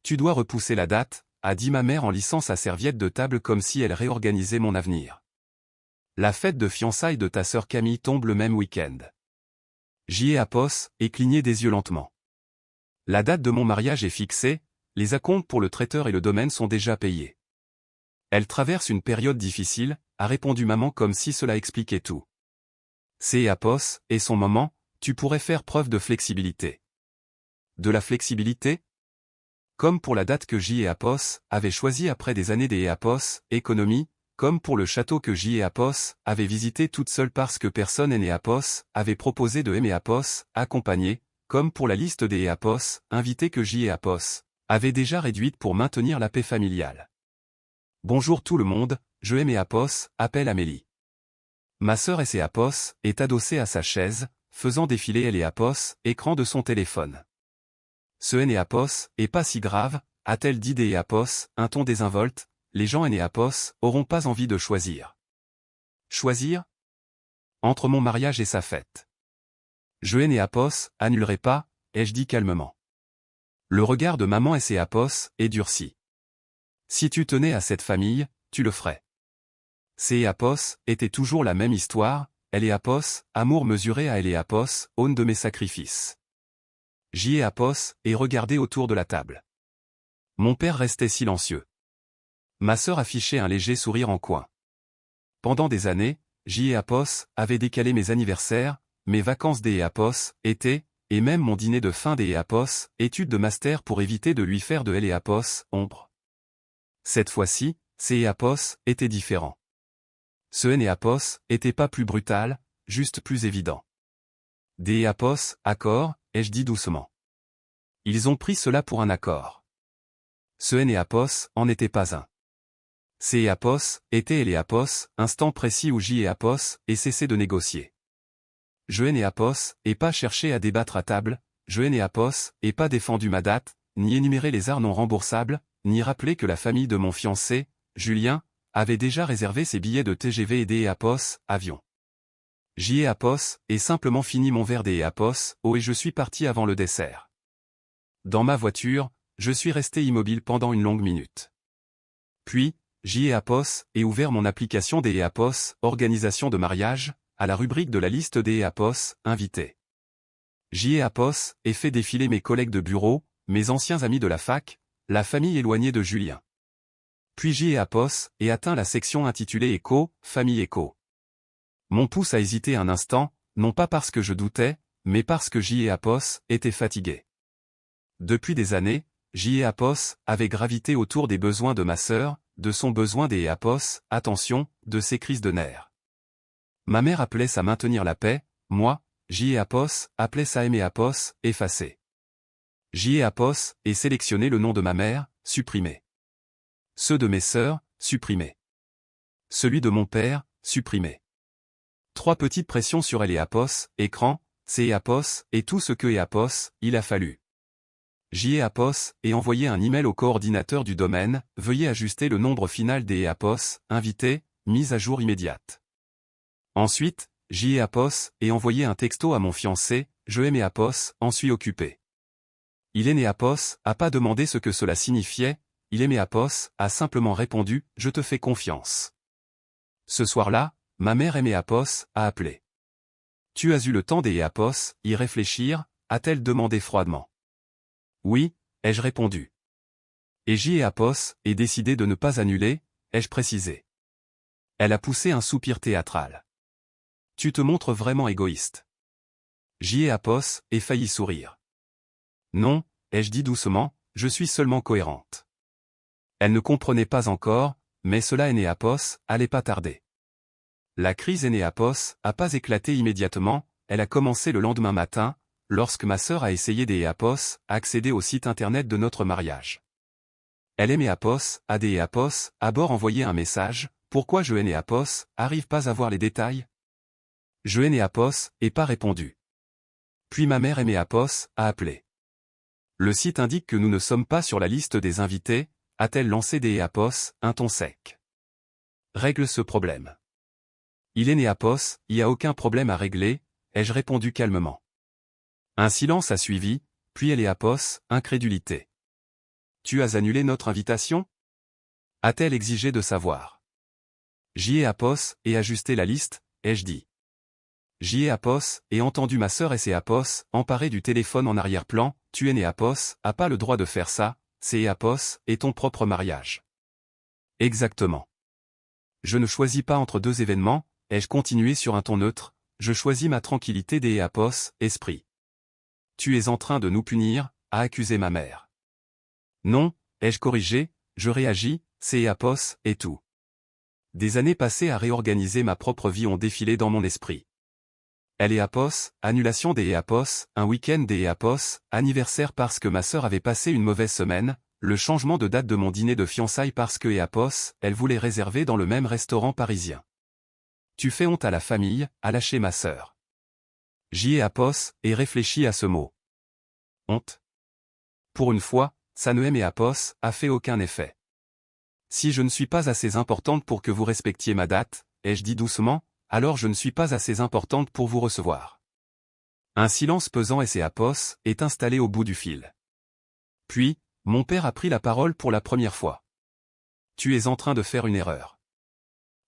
Tu dois repousser la date, a dit ma mère en lissant sa serviette de table comme si elle réorganisait mon avenir. La fête de fiançailles de ta sœur Camille tombe le même week-end. J'y ai apos, et cligné des yeux lentement. La date de mon mariage est fixée, les acomptes pour le traiteur et le domaine sont déjà payés. Elle traverse une période difficile, a répondu maman comme si cela expliquait tout. C'est apos, et son moment, tu pourrais faire preuve de flexibilité. De la flexibilité? Comme pour la date que J. et Apos avait choisie après des années des Apos, économie, comme pour le château que J. et Apos avait visité toute seule parce que personne et Apos avait proposé de aimer Apos, accompagné, comme pour la liste des Apos, invités que J. et Apos avait déjà réduite pour maintenir la paix familiale. Bonjour tout le monde, je aime Apos, appelle Amélie. Ma sœur et Apos est adossée à sa chaise, faisant défiler elle et Apos, écran de son téléphone. Ce Apos est pas si grave, a-t-elle dit des Apos, un ton désinvolte, les gens Apos auront pas envie de choisir. Choisir? Entre mon mariage et sa fête. Je Apos annulerai pas, ai-je dit calmement. Le regard de maman et Apos est durci. Si tu tenais à cette famille, tu le ferais. Apos était toujours la même histoire, elle Apos, amour mesuré à elle Apos, aune de mes sacrifices. J'y ai Apos, et regardé autour de la table. Mon père restait silencieux. Ma sœur affichait un léger sourire en coin. Pendant des années, J. et Apos avait décalé mes anniversaires, mes vacances des Apos, été, et même mon dîner de fin des Apos, études de master pour éviter de lui faire de elle et Apos, ombre. Cette fois-ci, ces Apos étaient différents. Ce et Apos était pas plus brutal, juste plus évident. Des Apos, accord, ai-je dit doucement. Ils ont pris cela pour un accord. Ce et Apos en était pas un. Ces Apos étaient les Apos, instant précis où J et Apos et cessé de négocier. Je et Apos et pas cherché à débattre à table, je et Apos et pas défendu ma date, ni énuméré les arts non remboursables, ni rappelé que la famille de mon fiancé, Julien, avait déjà réservé ses billets de TGV et des Apos, avion. J'y ai Apos, et simplement fini mon verre des Apos, et je suis parti avant le dessert. Dans ma voiture, je suis resté immobile pendant une longue minute. Puis, j'y ai Apos, et ouvert mon application des Apos, organisation de mariage, à la rubrique de la liste des Apos, invités. J'y ai Apos, et fait défiler mes collègues de bureau, mes anciens amis de la fac, la famille éloignée de Julien. Puis j'y ai Apos, et atteint la section intitulée Écho, famille Écho. Mon pouce a hésité un instant, non pas parce que je doutais, mais parce que J. et Apos était fatigué. Depuis des années, J. et Apos avait gravité autour des besoins de ma sœur, de son besoin des Apos, attention, de ses crises de nerfs. Ma mère appelait ça maintenir la paix, moi, J. et Apos, appelait ça aimer Apos, effacer. J. et Apos, et sélectionner le nom de ma mère, supprimé. Ceux de mes sœurs, supprimés. Celui de mon père, supprimé. 3 petites pressions sur elle et Apos, écran, c'est Apos, et tout ce que est Apos, il a fallu. J'y ai Apos, et envoyé un email au coordinateur du domaine, veuillez ajuster le nombre final des Apos, invité, mise à jour immédiate. Ensuite, j'y ai Apos, et envoyé un texto à mon fiancé, je aime Apos, en suis occupé. Il aimait Apos, a pas demandé ce que cela signifiait, il aimait Apos, a simplement répondu, je te fais confiance. Ce soir-là, ma mère aimée Apos a appelé. Tu as eu le temps des Apos, y réfléchir, a-t-elle demandé froidement. Oui, ai-je répondu. Et J. et Apos est décidé de ne pas annuler, ai-je précisé. Elle a poussé un soupir théâtral. Tu te montres vraiment égoïste. J. et Apos est failli sourire. Non, ai-je dit doucement, je suis seulement cohérente. Elle ne comprenait pas encore, mais cela et Apos allait pas tarder. La crise Apos a pas éclaté immédiatement, elle a commencé le lendemain matin, lorsque ma sœur a essayé des Apos, accéder au site internet de notre mariage. Elle aimait Apos, a des Apos, à bord envoyé un message, pourquoi je Apos, arrive pas à voir les détails? Je Apos, et pas répondu. Puis ma mère Apos, a appelé. Le site indique que nous ne sommes pas sur la liste des invités, a-t-elle lancé des Apos, un ton sec. Règle ce problème. Il est Apos, il y a aucun problème à régler, ai-je répondu calmement. Un silence a suivi, puis elle est Apos, incrédulité. Tu as annulé notre invitation? A-t-elle exigé de savoir. J'y ai apos, et ajusté la liste, ai-je dit. J'y ai apos, et entendu ma sœur et ses apos, emparée du téléphone en arrière-plan, tu es né apos, a pas le droit de faire ça, c'est apos, et ton propre mariage. Exactement. Je ne choisis pas entre deux événements, ai-je continué sur un ton neutre, je choisis ma tranquillité des apos, esprit. Tu es en train de nous punir, a accusé ma mère. Non, ai-je corrigé, je réagis, c'est apos, et tout. Des années passées à réorganiser ma propre vie ont défilé dans mon esprit. Elle est apos, annulation des apos, un week-end des apos, anniversaire parce que ma sœur avait passé une mauvaise semaine, le changement de date de mon dîner de fiançailles parce que apos, elle voulait réserver dans le même restaurant parisien. Tu fais honte à la famille, a lâché ma sœur. J'y ai apos, et réfléchi à ce mot. Honte. Pour une fois, ça ne et apos, a fait aucun effet. Si je ne suis pas assez importante pour que vous respectiez ma date, ai-je dit doucement, alors je ne suis pas assez importante pour vous recevoir. Un silence pesant et apos est installé au bout du fil. Puis, mon père a pris la parole pour la première fois. Tu es en train de faire une erreur.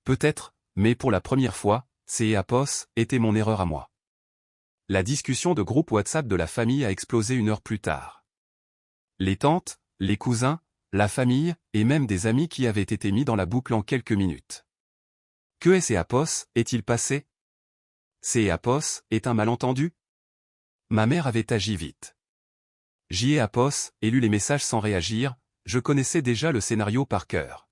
Peut-être, mais pour la première fois, c'est apos était mon erreur à moi. La discussion de groupe WhatsApp de la famille a explosé une heure plus tard. Les tantes, les cousins, la famille, et même des amis qui avaient été mis dans la boucle en quelques minutes. Que est apos, est-il passé? Apos est un malentendu? Ma mère avait agi vite. J'y ai apos, et lu les messages sans réagir, je connaissais déjà le scénario par cœur.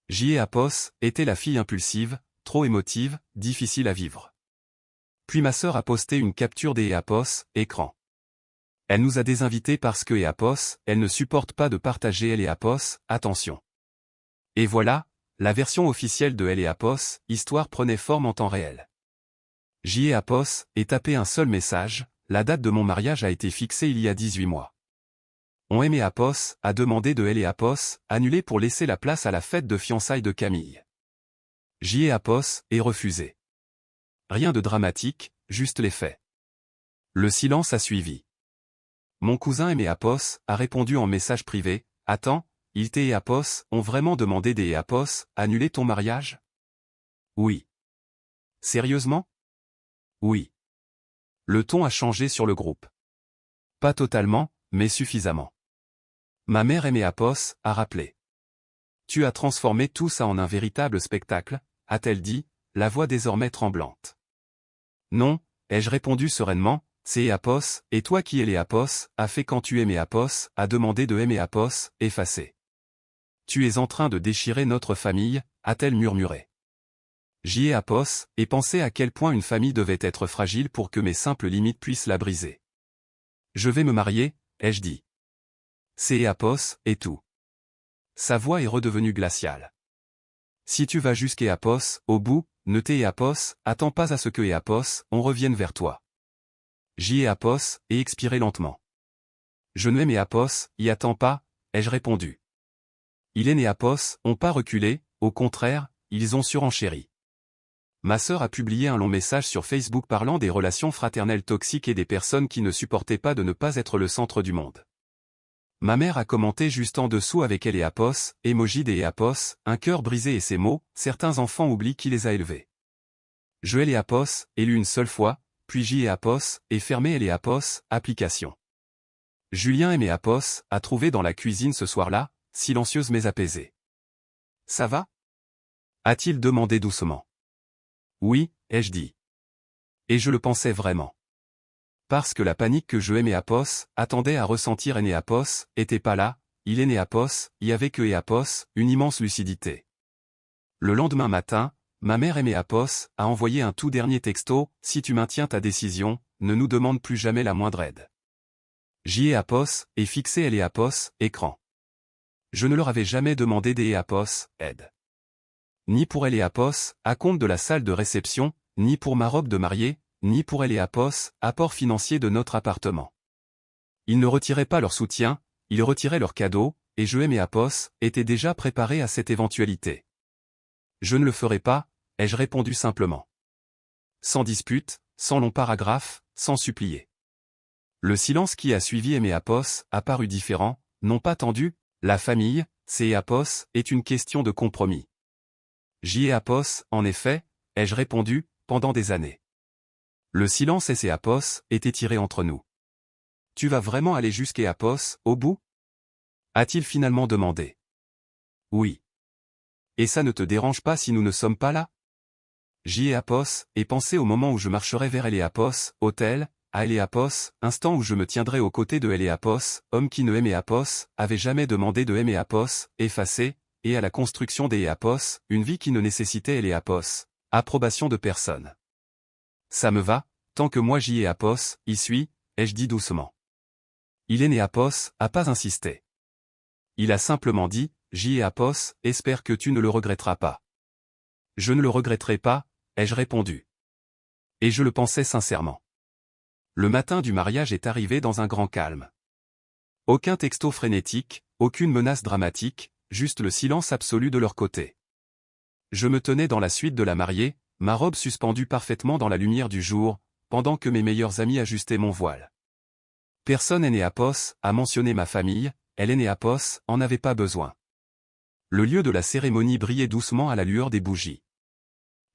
J'y ai apos était la fille impulsive, trop émotive, difficile à vivre. Puis ma sœur a posté une capture des apos, écran. Elle nous a désinvités parce que apos, elle ne supporte pas de partager elle et apos, attention. Et voilà, la version officielle de elle et apos, histoire prenait forme en temps réel. J'y ai apos, et tapé un seul message, la date de mon mariage a été fixée il y a 18 mois. On aimé apos, a demandé de elle et apos, annulé pour laisser la place à la fête de fiançailles de Camille. J'y ai apos, et refusé. Rien de dramatique, juste les faits. Le silence a suivi. Mon cousin aimé apos, a répondu en message privé, attends, il et apos ont vraiment demandé des apos, annuler ton mariage? Oui. Sérieusement? Oui. Le ton a changé sur le groupe. Pas totalement, mais suffisamment. Ma mère aimée apos, a rappelé. Tu as transformé tout ça en un véritable spectacle, a-t-elle dit, la voix désormais tremblante. Non, ai-je répondu sereinement, c'est apos, et toi qui es les apos, a fait quand tu aimais apos, a demandé de aimer apos, effacé. Tu es en train de déchirer notre famille, a-t-elle murmuré. J'y ai apos, et pensé à quel point une famille devait être fragile pour que mes simples limites puissent la briser. Je vais me marier, ai-je dit. C'est apos, et tout. Sa voix est redevenue glaciale. Si tu vas jusqu'à apos, au bout, ne t'es apos, attends pas à ce que apos, on revienne vers toi. J'y ai apos, et expiré lentement. Je ne aimais apos, y attends pas, ai-je répondu. Il est né apos, ont pas reculé, au contraire, ils ont surenchéri. Ma sœur a publié un long message sur Facebook parlant des relations fraternelles toxiques et des personnes qui ne supportaient pas de ne pas être le centre du monde. Ma mère a commenté juste en dessous avec elle et apos, emoji des apos, un cœur brisé et ces mots, certains enfants oublient qui les a élevés. Je elle et apos, et lu une seule fois, puis j'y ai apos, et fermé elle et apos, application. Julien aimé apos, a trouvé dans la cuisine ce soir-là, silencieuse mais apaisée. Ça va? A-t-il demandé doucement. Oui, ai-je dit. Et je le pensais vraiment. Parce que la panique que je aimais apos, attendait à ressentir et apos, était pas là, il est né apos, y avait que et apos, une immense lucidité. Le lendemain matin, ma mère aimée apos, a envoyé un tout dernier texto, si tu maintiens ta décision, ne nous demande plus jamais la moindre aide. J'y ai apos, et fixé elle et apos, écran. Je ne leur avais jamais demandé des apos, aide. Ni pour elle et apos, à compte de la salle de réception, ni pour ma robe de mariée, ni pour elle et apos, apport financier de notre appartement. Ils ne retiraient pas leur soutien, ils retiraient leur cadeau, et je et apos, étaient déjà préparés à cette éventualité. Je ne le ferai pas, ai-je répondu simplement. Sans dispute, sans long paragraphe, sans supplier. Le silence qui a suivi apos a paru différent, n'ont pas tendu, la famille, c'est Apos, est une question de compromis. J'y ai Apos, en effet, ai-je répondu, pendant des années. Le silence et ses Apos étaient tirés entre nous. Tu vas vraiment aller jusqu'à Apos, au bout? A-t-il finalement demandé. Oui. Et ça ne te dérange pas si nous ne sommes pas là? J'y ai Apos, et pensé au moment où je marcherai vers Eléapos, hôtel, à Eléapos, instant où je me tiendrai aux côtés de Eléapos, homme qui ne aimait Apos, avait jamais demandé de aimer Apos, effacé, et à la construction d'Eléapos, une vie qui ne nécessitait Eléapos, approbation de personne. Ça me va, tant que moi j'y ai Apos, y suis, ai-je dit doucement. Il est né Apos, a pas insisté. Il a simplement dit, j'y ai Apos, espère que tu ne le regretteras pas. Je ne le regretterai pas, ai-je répondu. Et je le pensais sincèrement. Le matin du mariage est arrivé dans un grand calme. Aucun texto frénétique, aucune menace dramatique, juste le silence absolu de leur côté. Je me tenais dans la suite de la mariée, ma robe suspendue parfaitement dans la lumière du jour, pendant que mes meilleurs amis ajustaient mon voile. Personne n'est Apos, a mentionné ma famille, elle est née Apos, en avait pas besoin. Le lieu de la cérémonie brillait doucement à la lueur des bougies.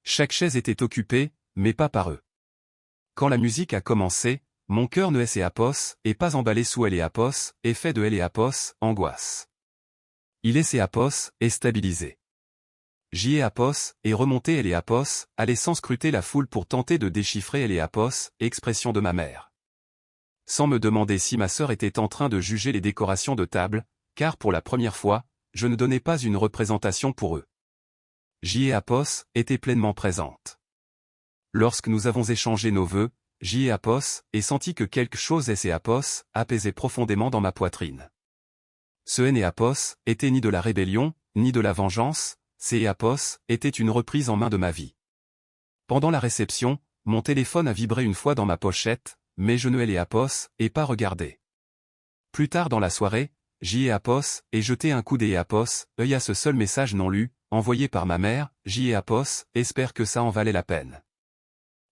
Chaque chaise était occupée, mais pas par eux. Quand la musique a commencé, mon cœur ne est Apos, et pas emballé sous Eléapos, et fait de Eléapos, angoisse. Il est Apos, et stabilisé. J'y ai Apos, et remonté Eléapos, allait sans scruter la foule pour tenter de déchiffrer Eléapos, expression de ma mère. Sans me demander si ma sœur était en train de juger les décorations de table, car pour la première fois, je ne donnais pas une représentation pour eux. J'y ai Apos, était pleinement présente. Lorsque nous avons échangé nos vœux, j'y ai Apos, et senti que quelque chose Apos, apaisait profondément dans ma poitrine. Ce Apos, était ni de la rébellion, ni de la vengeance, Apos, était une reprise en main de ma vie. Pendant la réception, mon téléphone a vibré une fois dans ma pochette, mais je ne Apos, et pas regardé. Plus tard dans la soirée, j'y ai Apos, et jeté un coup Apos, œil à ce seul message non lu, envoyé par ma mère, j'y ai Apos, espère que ça en valait la peine.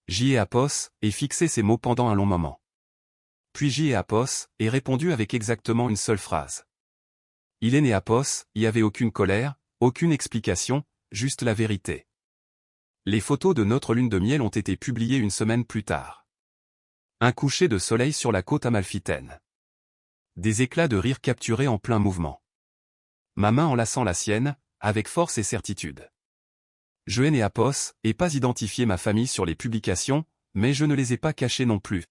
J'y ai Apos, et fixé ces mots pendant un long moment. Puis j'y ai Apos, et répondu avec exactement une seule phrase. Il est né Apos, y avait aucune colère, aucune explication, juste la vérité. Les photos de notre lune de miel ont été publiées une semaine plus tard. Un coucher de soleil sur la côte amalfitaine. Des éclats de rire capturés en plein mouvement. Ma main enlaçant la sienne, avec force et certitude. Je n'ai Apos, et pas identifié ma famille sur les publications, mais je ne les ai pas cachées non plus.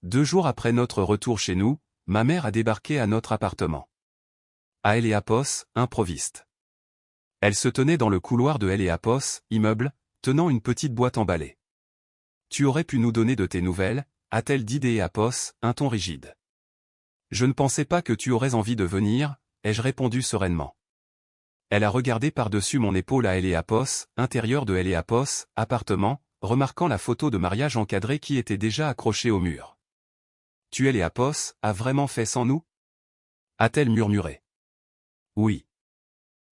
2 jours après notre retour chez nous, ma mère a débarqué à notre appartement. À Eléapos, improviste. Elle se tenait dans le couloir de Eléapos, immeuble, tenant une petite boîte emballée. Tu aurais pu nous donner de tes nouvelles, a-t-elle dit d'Eléapos, un ton rigide. Je ne pensais pas que tu aurais envie de venir, ai-je répondu sereinement. Elle a regardé par-dessus mon épaule à Eléapos, intérieur de Eléapos, appartement, remarquant la photo de mariage encadrée qui était déjà accrochée au mur. Tu Eléapos, a vraiment fait sans nous? A-t-elle murmuré. Oui.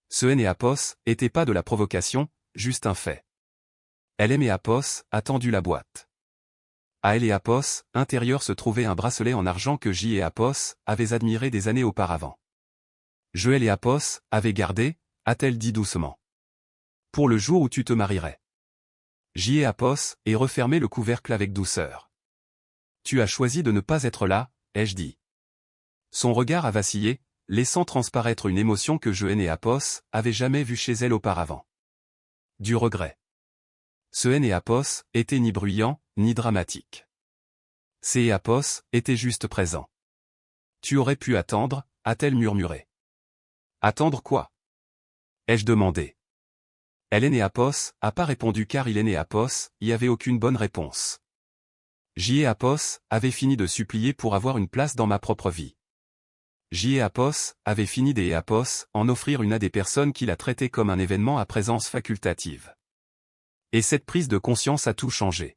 Ce Eléapos était pas de la provocation, juste un fait. Elle aimait Apos, a tendu la boîte. À Eléapos, intérieur se trouvait un bracelet en argent que j'y ai Apos, avait admiré des années auparavant. Je Eléapos, avait gardé, a-t-elle dit doucement. Pour le jour où tu te marierais. J'y ai Apos, et refermé le couvercle avec douceur. Tu as choisi de ne pas être là, ai-je dit. Son regard a vacillé, laissant transparaître une émotion que je Apos, avait jamais vue chez elle auparavant. Du regret. Ce Apos, était ni bruyant, ni dramatique. Apos, était juste présent. Tu aurais pu attendre, a-t-elle murmuré. Attendre quoi? Ai-je demandé. Elle Apos, a pas répondu car il Apos, y avait aucune bonne réponse. J'y Apos, avait fini de supplier pour avoir une place dans ma propre vie. J'y Apos, avait fini Apos, en offrir une à des personnes qui la traitaient comme un événement à présence facultative. Et cette prise de conscience a tout changé.